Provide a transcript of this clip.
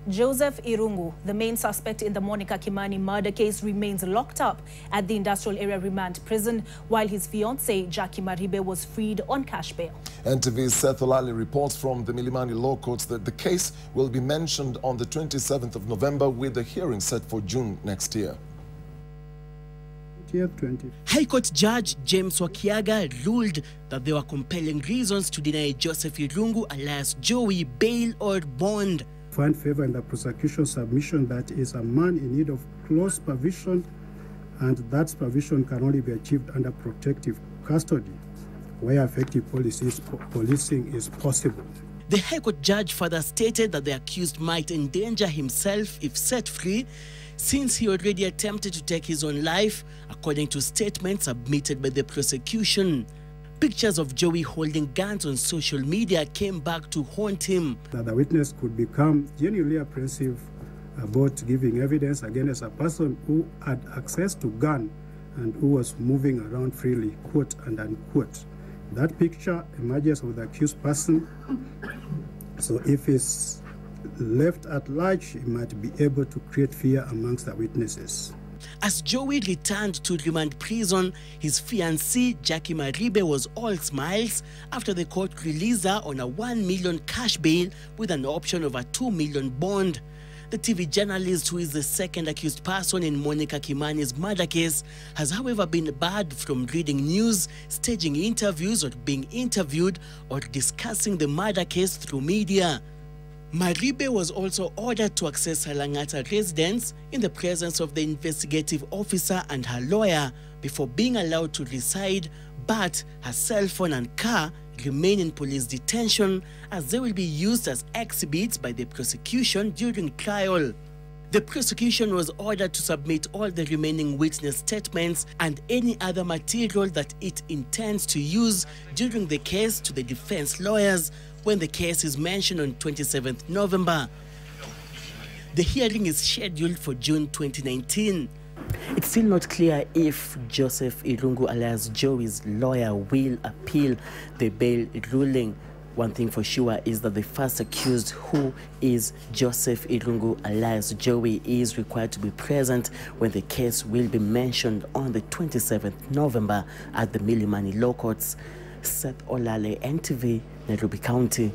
Joseph Irungu, the main suspect in the Monicah Kimani murder case, remains locked up at the Industrial Area Remand Prison, while his fiancee Jacque Maribe was freed on cash bail. NTV's Seth Olale reports from the Milimani Law Courts that the case will be mentioned on the 27th of November, with the hearing set for June next year. High Court Judge James Wakiaga ruled that there were compelling reasons to deny Joseph Irungu alias Jowie bail or bond. Find favor in the prosecution's submission that is a man in need of close supervision, and that supervision can only be achieved under protective custody, where effective policing is possible. The High Court judge further stated that the accused might endanger himself if set free, since he already attempted to take his own life, according to statements submitted by the prosecution. Pictures of Jowie holding guns on social media came back to haunt him. That the witness could become genuinely apprehensive about giving evidence against a person who had access to gun and who was moving around freely, quote and unquote. That picture emerges with the accused person, so if he's left at large, he might be able to create fear amongst the witnesses. As Jowie returned to remand prison, his fiancée Jacque Maribe was all smiles after the court released her on a 1 million cash bail with an option of a 2 million bond. The TV journalist, who is the second accused person in Monicah Kimani's murder case, has however been barred from reading news, staging interviews, or being interviewed or discussing the murder case through media. Maribe was also ordered to access her Langata residence in the presence of the investigative officer and her lawyer before being allowed to reside, but her cell phone and car remain in police detention as they will be used as exhibits by the prosecution during trial. The prosecution was ordered to submit all the remaining witness statements and any other material that it intends to use during the case to the defense lawyers when the case is mentioned on 27th November. The hearing is scheduled for June 2019. It's still not clear if Joseph Irungu alias Jowie's lawyer will appeal the bail ruling. One thing for sure is that the first accused, who is Joseph Irungu alias Jowie, is required to be present when the case will be mentioned on the 27th November at the Milimani Law Courts. Seth Olale, NTV, Nairobi County.